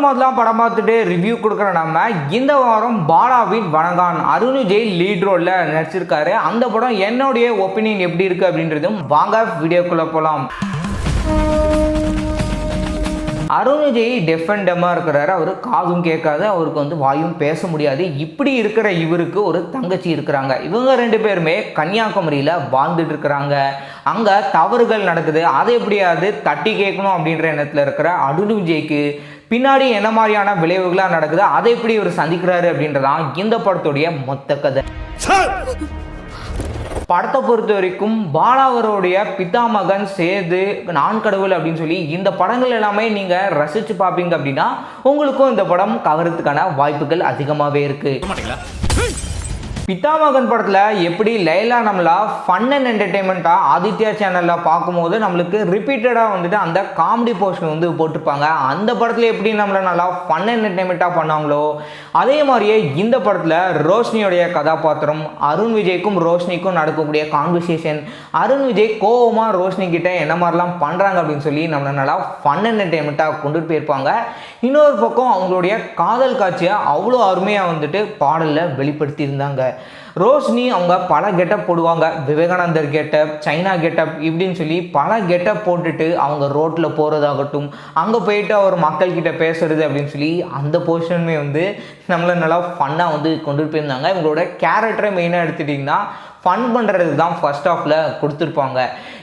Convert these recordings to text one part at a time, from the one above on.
முதலாம் படம் பார்த்துட்டு ரிவ்யூ கொடுக்குற நம்ம இந்த வாரம் பாலாவின் வணங்கான் அருண் விஜய் லீட் ரோலில் நடிச்சிருக்காரு. அந்த படம் என்னுடைய ஒப்பீனியன் எப்படி இருக்குது அப்படின்றதும் வாங்க வீடியோக்குள்ளே போகலாம். அருண் விஜய் டெஃபெண்டமாக இருக்கிறாரு. அவர் காதும் கேட்காது, அவருக்கு வாயும் பேச முடியாது. இப்படி இருக்கிற இவருக்கு ஒரு தங்கச்சி இருக்கிறாங்க. இவங்க 2 பேருமே கன்னியாகுமரியில் வாழ்ந்துட்டு இருக்கிறாங்க. அங்கே தவறுகள் நடக்குது, அதை எப்படியாவது தட்டி கேட்கணும் அப்படின்ற எண்ணத்தில் இருக்கிற அருண் விஜய்க்கு பின்னாடி என்ன மாதிரியான விளைவுகளாக நடக்குது, அதை எப்படி இவர் சந்திக்கிறாரு அப்படின்றதான் இந்த படத்துடைய மொத்த கதை. படத்தை பொறுத்த வரைக்கும் பாலாவருடைய பிதாமகன் சேது நான் கடவுள் அப்படின்னு சொல்லி இந்த படங்கள் எல்லாமே நீங்கள் ரசித்து பார்ப்பீங்க அப்படின்னா உங்களுக்கும் இந்த படம் கவரத்துக்கான வாய்ப்புகள் அதிகமாகவே இருக்குது. பிதாமகன் படத்தில் எப்படி லைலா நம்மளா ஃபன் அண்ட் என்டர்டெயின்மெண்ட்டாக ஆதித்யா சேனலில் பார்க்கும்போது நம்மளுக்கு ரிப்பீட்டடாக அந்த காமெடி போர்ஷன் போட்டிருப்பாங்க. அந்த படத்தில் எப்படி நம்மளை நல்லா ஃபன் அண்ட் என்டர்டெயின்மெண்ட்டாக பண்ணாங்களோ அதே மாதிரியே இந்த படத்தில் ரோஷினியோடைய கதாபாத்திரம், அருண் விஜய்க்கும் ரோஷினிக்கும் நடக்கக்கூடிய கான்வர்சேஷன், அருண் விஜய் கோவமாக ரோஷினி கிட்ட என்ன மாதிரிலாம் பண்ணுறாங்க அப்படின்னு சொல்லி நம்மளை நல்லா ஃபன் அண்ட் என்டர்டெயின்மெண்ட்டாக கொண்டுட்டு போயிருப்பாங்க. இன்னொரு பக்கம் அவங்களுடைய காதல் காட்சியை அவ்வளோ அருமையாக பாடலில் வெளிப்படுத்தியிருந்தாங்க. ரோஷினி அவங்க பல கெட்டப் போடுவாங்க. விவேகானந்தர் கெட்டப், சைனா கெட்டப் இப்படின்னு சொல்லி பல கெட்டப் போட்டுட்டு அவங்க ரோட்டில் போகிறதாகட்டும், அங்கே போயிட்டு அவர் மக்கள்கிட்ட பேசுறது அப்படின்னு சொல்லி அந்த போர்ஷனுமே நம்மளை நல்லா ஃபன்னாக கொண்டு போயிருந்தாங்க. இவங்களோட கேரக்டரை மெயினாக எடுத்துட்டிங்கன்னா ஃபன் பண்ணுறது தான் ஃபர்ஸ்ட் ஆஃபில் கொடுத்துருப்பாங்க.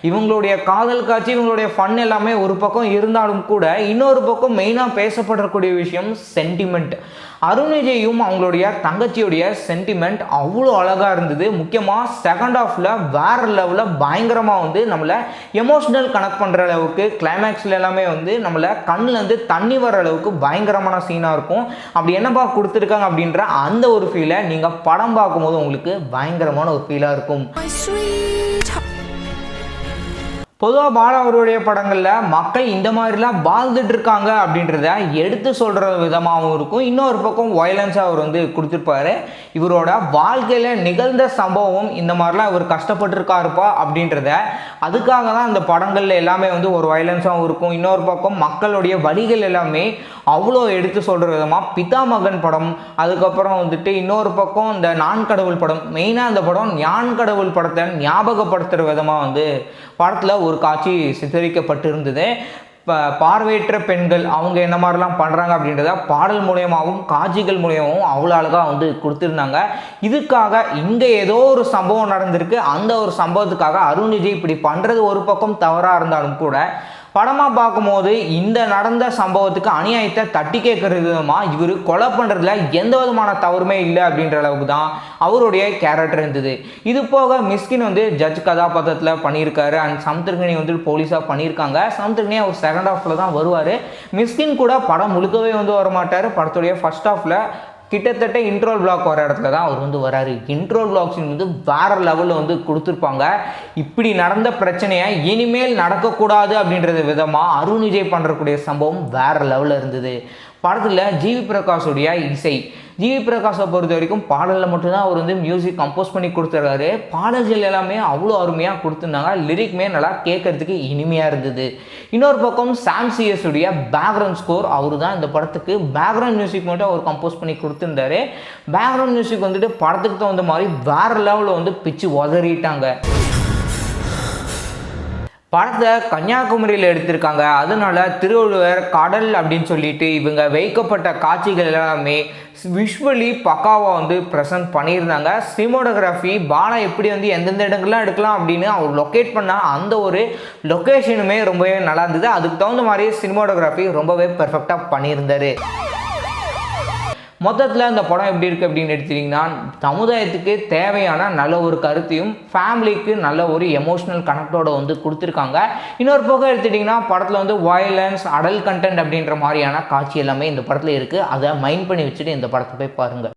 இவங்களுடைய காதல் காட்சி, இவங்களுடைய ஃபன் எல்லாமே ஒரு பக்கம் இருந்தாலும் கூட இன்னொரு பக்கம் மெயினாக பேசப்படக்கூடிய விஷயம் சென்டிமெண்ட். அருண் விஜயும் அவங்களுடைய தங்கச்சியுடைய சென்டிமெண்ட் அவ்வளோ அழகாக இருந்தது. முக்கியமாக செகண்ட் ஆஃபில் வேறு லெவலில் பயங்கரமாக நம்மளை எமோஷ்னல் கனெக்ட் பண்ணுற அளவுக்கு கிளைமேக்ஸில் எல்லாமே நம்மளை கண்ணிலேருந்து தண்ணி வர அளவுக்கு பயங்கரமான சீனாக இருக்கும். அப்படி என்னப்பா கொடுத்துருக்காங்க அப்படின்ற அந்த ஒரு ஃபீலை நீங்கள் படம் பார்க்கும்போது உங்களுக்கு பயங்கரமான ஒரு ஃபீலாக இருக்கும். பொதுவாக பாலா அவருடைய படங்களில் மக்கள் இந்த மாதிரிலாம் வாழ்ந்துட்டு இருக்காங்க அப்படின்றத எடுத்து சொல்கிற விதமாகவும் இருக்கும். இன்னொரு பக்கம் வயலன்ஸாக அவர் கொடுத்துருப்பாரு. இவரோட வாழ்க்கையில் நிகழ்ந்த சம்பவம் இந்த மாதிரிலாம் இவர் கஷ்டப்பட்டுருக்காருப்பா அப்படின்றத அதுக்காக தான் இந்த படங்களில் எல்லாமே ஒரு வயலன்ஸாகவும் இருக்கும். இன்னொரு பக்கம் மக்களுடைய வழிகள் எல்லாமே அவ்வளோ எடுத்து சொல்கிற விதமாக பிதாமகன் படம், அதுக்கப்புறம் இன்னொரு பக்கம் இந்த நான் கடவுள் படம், மெயினாக அந்த படம் ஞான் கடவுள் படத்தை ஞாபகப்படுத்துகிற விதமாக படத்தில் ஒரு காட்சி சித்தரிக்கப்பட்டிருந்தது. பார்வையற்ற பெண்கள் அவங்க என்ன மாதிரிலாம் பண்ணுறாங்க அப்படின்றத பாடல் மூலயமாவும் காட்சிகள் மூலயமாவும் அவ்வளோ அழகாக கொடுத்துருந்தாங்க. இதுக்காக இங்கே ஏதோ ஒரு சம்பவம் நடந்திருக்கு, அந்த ஒரு சம்பவத்துக்காக அருண் விஜய் இப்படி பண்ணுறது ஒரு பக்கம் தவறாக இருந்தாலும் கூட படமாக பார்க்கும்போது இந்த நடந்த சம்பவத்துக்கு அநியாயத்தை தட்டி கேட்குற விதமாக இவர் கொலை பண்ணுறதுல எந்த விதமான தவறுமே இல்லை அப்படின்ற அளவுக்கு தான் அவருடைய கேரக்டர் இருந்தது. இது போக மிஸ்கின் ஜட்ஜ் கதாபாத்திரத்தில் பண்ணியிருக்காரு. அண்ட் சமுத்திரகனி போலீஸாக பண்ணியிருக்காங்க. சமுத்திரகனி அவர் செகண்ட் ஹாஃபில் தான் வருவார். மிஸ்கின் கூட படம் முழுக்கவே வரமாட்டார். படத்துடைய ஃபர்ஸ்ட் ஹாஃபில் கிட்டத்தட்ட இன்ட்ரோல் பிளாக் வர இடத்துல தான் அவர் வராரு. இன்ட்ரோல் பிளாக்ஸ் வேறு லெவலில் கொடுத்துருப்பாங்க. இப்படி நடந்த பிரச்சனையை இனிமேல் நடக்கக்கூடாது அப்படின்றது விதமாக அருண் விஜய் பண்ணுறக்கூடிய சம்பவம் வேறு லெவலில் இருந்தது. படத்தில் ஜிவி பிரகாஷுடைய இசை, ஜிவி பிரகாஷை பொறுத்த வரைக்கும் பாடலில் மட்டும்தான் அவர் மியூசிக் கம்போஸ் பண்ணி கொடுத்துருக்காரு. பாடல்கள் எல்லாமே அவ்வளோ அருமையாக கொடுத்துருந்தாங்க. லிரிக்மே நல்லா கேட்கறதுக்கு இனிமையாக இருந்தது. இன்னொரு பக்கம் சாம் சிஎஸ் உடைய பேக்ரவுண்ட் ஸ்கோர், அவர் தான் இந்த படத்துக்கு பேக்ரவுண்ட் மியூசிக் மட்டும் அவர் கம்போஸ் பண்ணி கொடுத்துருந்தாரு. பேக்ரவுண்ட் மியூசிக் படத்துக்கு தகுந்த மாதிரி வேறு லெவலில் பிச்சு உதறிட்டாங்க. படத்தை கன்னியாகுமரியில் எடுத்திருக்காங்க. அதனால திருவள்ளுவர் கடல் அப்படின்னு சொல்லிட்டு இவங்க வைக்கப்பட்ட காட்சிகள் எல்லாமே விஷுவலி பக்காவாக ப்ரெசென்ட் பண்ணியிருந்தாங்க. சினிமோட்டோகிராஃபி பாலா எப்படி எந்தெந்த இடங்கள்லாம் எடுக்கலாம் அப்படின்னு அவர் லொக்கேட் பண்ண அந்த ஒரு லொக்கேஷனுமே ரொம்பவே நல்லா இருந்தது. அதுக்கு தகுந்த மாதிரி சினிமோட்டோகிராஃபி ரொம்பவே பெர்ஃபெக்டாக பண்ணியிருந்தார். மொத்தத்தில் இந்த படம் எப்படி இருக்குது அப்படின்னு எடுத்துட்டிங்கன்னா சமுதாயத்துக்கு தேவையான நல்ல ஒரு கருத்தையும் ஃபேமிலிக்கு நல்ல ஒரு எமோஷ்னல் கனெக்டோட கொடுத்துருக்காங்க. இன்னொரு பக்கம் எடுத்துட்டிங்கன்னா படத்தில் வயலன்ஸ், அடல்ட் கண்டென்ட் அப்படின்ற மாதிரியான காட்சி எல்லாமே இந்த படத்தில் இருக்குது. அதை மைண்ட் பண்ணி வச்சுட்டு இந்த படத்தை போய் பாருங்கள்.